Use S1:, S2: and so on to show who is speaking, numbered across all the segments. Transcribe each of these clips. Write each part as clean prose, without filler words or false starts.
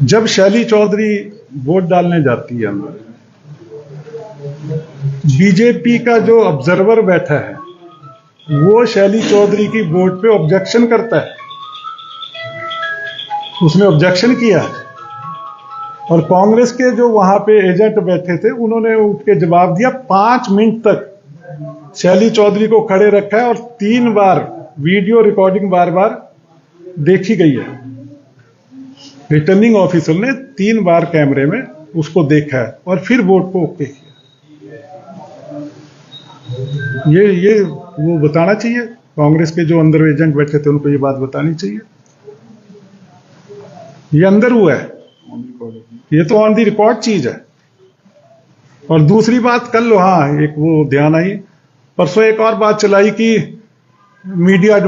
S1: जब शैली चौधरी वोट डालने जाती है अंदर, बीजेपी का जो ऑब्जर्वर बैठा है वो शैली चौधरी की वोट पे ऑब्जेक्शन करता है। उसने ऑब्जेक्शन किया और कांग्रेस के जो वहां पे एजेंट बैठे थे उन्होंने उठ के जवाब दिया। 5 मिनट तक शैली चौधरी को खड़े रखा है और 3 बार वीडियो रिकॉर्डिंग बार बार देखी गई है। रिटर्निंग ऑफिसर ने 3 बार कैमरे में उसको देखा है और फिर वोट को ओके किया। ये वो बताना चाहिए, कांग्रेस के जो अंदर एजेंट बैठे थे उनको ये बात बतानी चाहिए। ये अंदर हुआ है, ये तो ऑन दी रिकॉर्ड चीज है। और दूसरी बात, कल हाँ एक वो ध्यान आई, परसों एक और बात चलाई कि मीडिया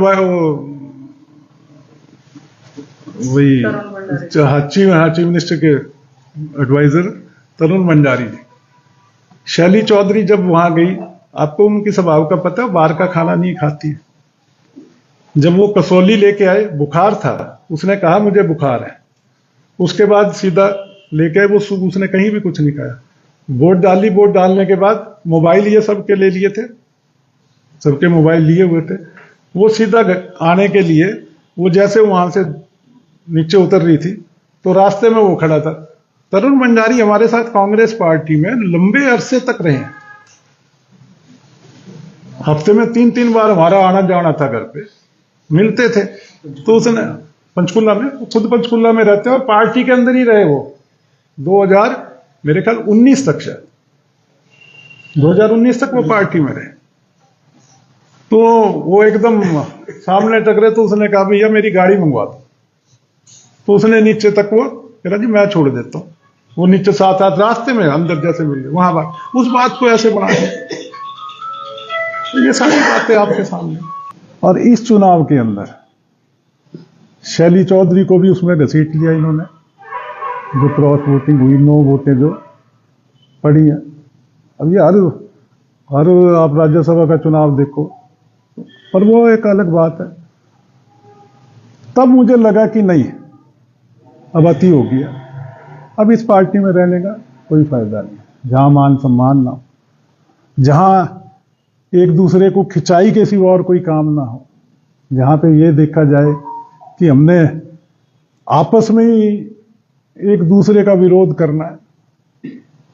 S1: वही चीफ मिनिस्टर के एडवाइजर तरुण भंडारी जी, शैली चौधरी जब वहां गई, आपको उनकी स्वभाव का पता है, बाहर का खाना नहीं खाती है। जब वो कसौली लेके आए, बुखार था, उसने कहा मुझे बुखार है, उसके बाद सीधा लेके आए, वो उसने कहीं भी कुछ नहीं खाया। वोट डाली, वोट डालने के बाद मोबाइल ये सबके ले लिए थे, सबके मोबाइल लिए हुए थे। वो सीधा आने के लिए वो जैसे वहां से नीचे उतर रही थी तो रास्ते में वो खड़ा था। तरुण भंडारी हमारे साथ कांग्रेस पार्टी में लंबे अरसे तक रहे हैं, हफ्ते में 3-3 बार हमारा आना जाना था, घर पे मिलते थे। तो उसने पंचकुला में, खुद पंचकुला में रहते हैं और पार्टी के अंदर ही रहे वो 2000 मेरे ख्याल 19 तक, शायद 2019 तक वो पार्टी में रहे। तो वो एकदम सामने टकरे तो उसने कहा भैया मेरी गाड़ी मंगवा दो। तो उसने नीचे तक वो कह जी मैं छोड़ देता हूँ। वो नीचे साथ रास्ते में अंदर जैसे मिल गए, वहां बात उस बात को ऐसे बना दिया। तो ये सारी बातें आपके सामने। और इस चुनाव के अंदर शैली चौधरी को भी उसमें घसीट लिया इन्होंने, जो क्रॉस वोटिंग हुई, 9 वोटें जो पड़ी हैं। अब ये हर आप राज्यसभा का चुनाव देखो, पर वो एक अलग बात है। तब मुझे लगा कि नहीं, अब अति हो गया, अब इस पार्टी में रहने का कोई फायदा नहीं। जहां मान सम्मान ना हो, जहां एक दूसरे को खिंचाई के सिवा और कोई काम ना हो, जहां पे ये देखा जाए कि हमने आपस में ही एक दूसरे का विरोध करना है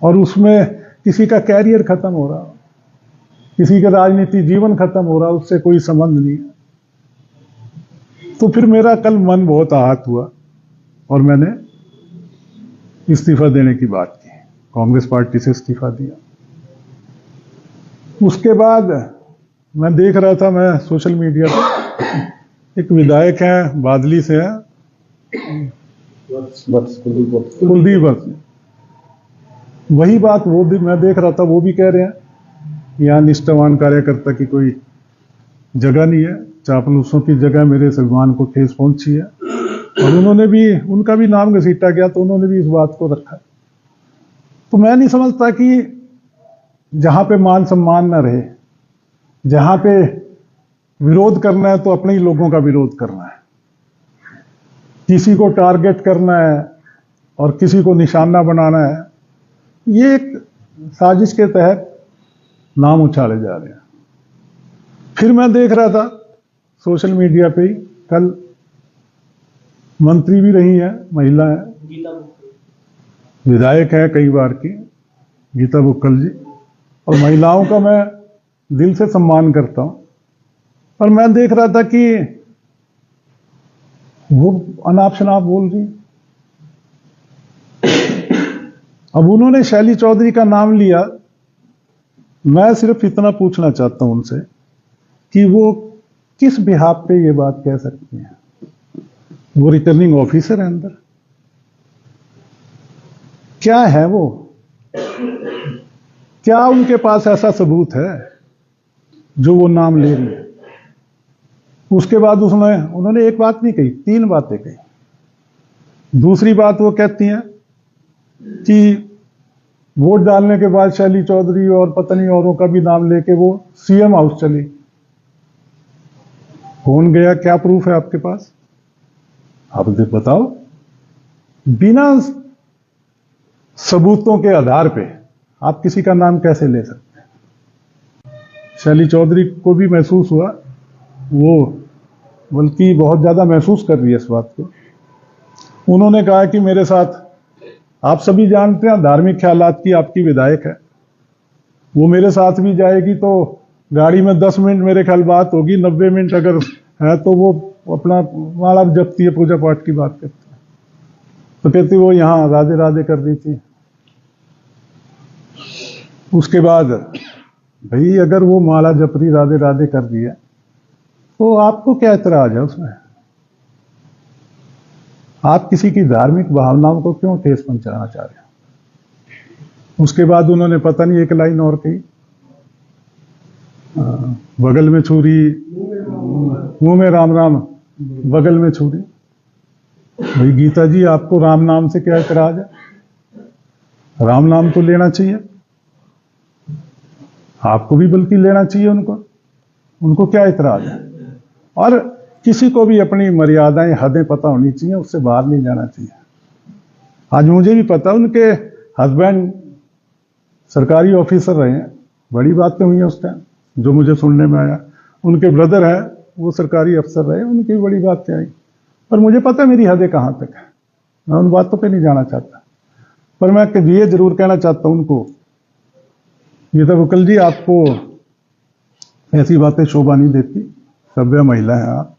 S1: और उसमें किसी का कैरियर खत्म हो रहा, किसी का राजनीतिक जीवन खत्म हो रहा, उससे कोई संबंध नहीं है। तो फिर मेरा कल मन बहुत आहत हुआ और मैंने इस्तीफा देने की बात की, कांग्रेस पार्टी से इस्तीफा दिया। उसके बाद मैं देख रहा था, मैं सोशल मीडिया पे एक विधायक हैं, बादली से हैं, कुलदीप वत्स, वही बात वो भी मैं देख रहा था, वो भी कह रहे हैं यहाँ निष्ठावान कार्यकर्ता की कोई जगह नहीं है, चापलूसों की जगह मेरे सम्मान को ठेस पहुंची है। और उन्होंने भी, उनका भी नाम घसीटा गया तो उन्होंने भी इस बात को रखा। तो मैं नहीं समझता कि जहां पे मान सम्मान न रहे, जहां पे विरोध करना है तो अपने ही लोगों का विरोध करना है, किसी को टारगेट करना है और किसी को निशाना बनाना है, ये एक साजिश के तहत नाम उछाले जा रहे हैं। फिर मैं देख रहा था सोशल मीडिया पे ही, कल मंत्री भी रही है, महिला है, विधायक है कई बार की, गीता बुक्कल जी। और महिलाओं का मैं दिल से सम्मान करता हूं, पर मैं देख रहा था कि वो अनाप शनाप बोल रही। अब उन्होंने शैली चौधरी का नाम लिया, मैं सिर्फ इतना पूछना चाहता हूं उनसे कि वो किस बिहाफ पे ये बात कह सकती हैं? वो रिटर्निंग ऑफिसर है अंदर, क्या है वो? क्या उनके पास ऐसा सबूत है जो वो नाम ले रही है? उसके बाद उन्होंने एक बात नहीं कही, 3 बातें कही। दूसरी बात वो कहती हैं कि वोट डालने के बाद शैली चौधरी और पता नहीं औरों का भी नाम लेके वो सीएम हाउस चली। कौन गया? क्या प्रूफ है आपके पास? आप बताओ। बिना सबूतों के आधार पे आप किसी का नाम कैसे ले सकते हैं? शैली चौधरी को भी महसूस हुआ, वो बल्कि बहुत ज्यादा महसूस कर रही है इस बात को। उन्होंने कहा कि मेरे साथ, आप सभी जानते हैं धार्मिक ख्यालात की आपकी विधायक है, वो मेरे साथ भी जाएगी तो गाड़ी में 10 मिनट मेरे ख्याल बात होगी, 90 मिनट अगर है तो वो अपना माला जपती है, पूजा पाठ की बात करती है। तो कहती वो यहाँ राधे राधे कर रही थी। उसके बाद भाई अगर वो माला जप रही, राधे राधे कर रही है, तो आपको क्या इतराज है उसमें? आप किसी की धार्मिक भावनाओं को क्यों ठेस पहुंचाना चाह रहे हैं? उसके बाद उन्होंने पता नहीं एक लाइन और कही, बगल में छुरी, मुंह में राम राम, बगल में छुरी। भाई गीता जी, आपको राम नाम से क्या इतराज है? राम नाम तो लेना चाहिए, आपको भी बल्कि लेना चाहिए। उनको क्या इतराज है? और किसी को भी अपनी मर्यादाएं, हदें पता होनी चाहिए, उससे बाहर नहीं जाना चाहिए। आज मुझे भी पता, उनके हस्बैंड सरकारी ऑफिसर रहे हैं, बड़ी बातें हुई हैं उस टाइम जो मुझे सुनने में आया। उनके ब्रदर है, वो सरकारी अफसर रहे, उनकी बड़ी बातें आई। पर मुझे पता है मेरी हदें कहाँ तक है, मैं उन बातों पे नहीं जाना चाहता। पर मैं ये जरूर कहना चाहता हूं उनको, ये तो वकील जी आपको ऐसी बातें शोभा नहीं देती, सभ्य महिला है आप,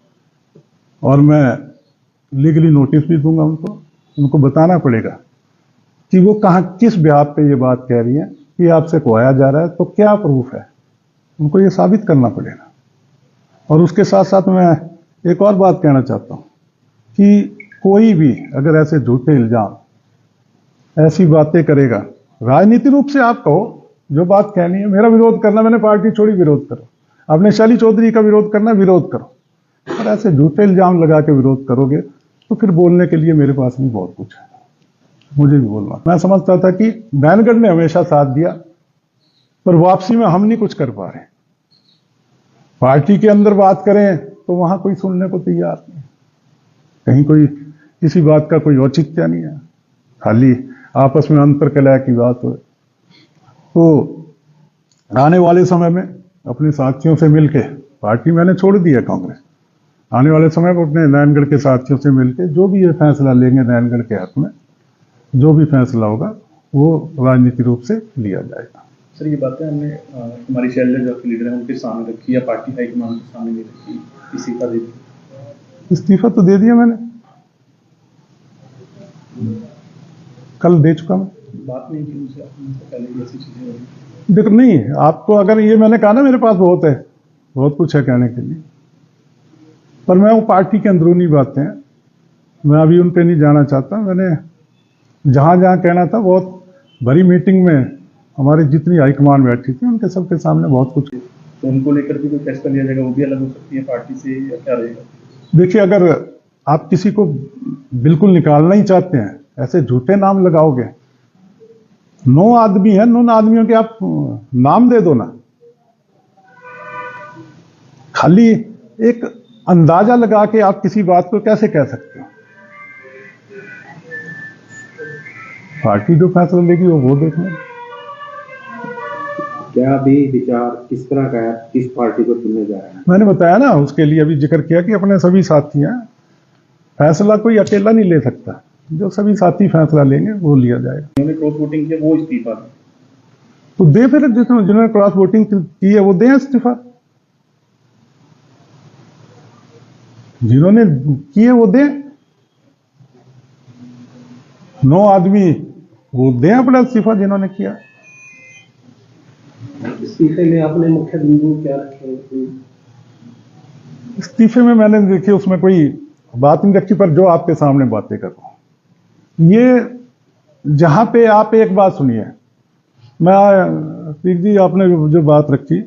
S1: और मैं लीगली नोटिस भी दूंगा उनको बताना पड़ेगा कि वो कहाँ, किस ब्याह पे ये बात कह रही है कि आपसे खोया जा रहा है, तो क्या प्रूफ है, उनको ये साबित करना पड़ेगा। और उसके साथ साथ मैं एक और बात कहना चाहता हूं कि कोई भी अगर ऐसे झूठे इल्जाम, ऐसी बातें करेगा, राजनीतिक रूप से आप कहो जो बात कहनी है, मेरा विरोध करना, मैंने पार्टी छोड़ी, विरोध करो। आपने शैली चौधरी का विरोध करना, विरोध करो। और ऐसे झूठे इल्जाम लगा के विरोध करोगे तो फिर बोलने के लिए मेरे पास भी बहुत कुछ है, मुझे भी बोलना। मैं समझता था कि बैनगढ़ ने हमेशा साथ दिया, पर वापसी में हम नहीं कुछ कर पा रहे। पार्टी के अंदर बात करें तो वहां कोई सुनने को तैयार नहीं, कहीं कोई किसी बात का कोई औचित्य नहीं है, खाली आपस में अंतर कलह की बात हो। तो आने वाले समय में अपने साथियों से मिलके, पार्टी मैंने छोड़ दी है कांग्रेस, आने वाले समय में अपने नैनगढ़ के साथियों से मिलके जो भी ये फैसला लेंगे नैनगढ़ के हक में, जो भी फैसला होगा वो राजनीतिक रूप से लिया जाएगा।
S2: सर, ये बातें हमने हमारी शैलजा जो आपके लीडर हैं उनके सामने रखी या पार्टी हाईकमान के सामने नहीं रखी? इस्तीफा दे दिया?
S1: इस्तीफा तो दे दिया मैंने, कल दे चुका मैं।
S2: बात नहीं की उनसे आपने पहले भी ऐसी चीजें हुई?
S1: देखो नहीं, आपको अगर ये मैंने कहा ना, मेरे पास बहुत है, बहुत कुछ है कहने के लिए, पर मैं वो पार्टी की अंदरूनी बातें हैं, मैं अभी उन पे नहीं जाना चाहता। मैंने जहां जहां कहना था, बहुत बड़ी मीटिंग में हमारी जितनी हाईकमान बैठी थी उनके सबके सामने बहुत कुछ।
S2: तो उनको लेकर भी कोई फैसला लिया जाएगा, वो भी अलग हो सकती है पार्टी से, या क्या रहेगा?
S1: देखिए, अगर आप किसी को बिल्कुल निकालना ही चाहते हैं, ऐसे झूठे नाम लगाओगे, 9 आदमी है, 9 आदमियों के आप नाम दे दो ना, खाली एक अंदाजा लगा के आप किसी बात को कैसे कह सकते हो? पार्टी जो फैसला लेगी वो देख लें।
S3: क्या अभी विचार किस तरह का है, किस पार्टी को चुनने जा रहे हैं?
S1: मैंने बताया ना, उसके लिए अभी जिक्र किया कि अपने सभी साथी हैं, फैसला कोई अकेला नहीं ले सकता, जो सभी साथी फैसला लेंगे वो लिया जाएगा।
S2: उन्होंने क्रॉस वोटिंग किया, वो इस्तीफा
S1: तो दे, फिर जिन्होंने क्रॉस वोटिंग की है वो दें इस्तीफा, जिन्होंने की है वो दें। 9 आदमी वो दें अपना इस्तीफा जिन्होंने किया।
S3: इस्तीफे में आपने मुख्य बिंदु क्या रखे?
S1: इस्तीफे में मैंने देखिए उसमें कोई बात नहीं रखी, पर जो आपके सामने बातें कर रहा हूं, ये जहां पे आप एक बात सुनिए, मैं पीक जी आपने जो बात रखी,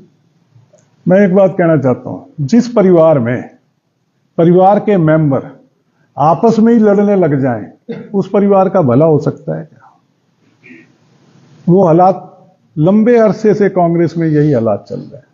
S1: मैं एक बात कहना चाहता हूं, जिस परिवार में परिवार के मेंबर आपस में ही लड़ने लग जाएं, उस परिवार का भला हो सकता है क्या? वो हालात लंबे अरसे से कांग्रेस में यही हालात चल रहे हैं।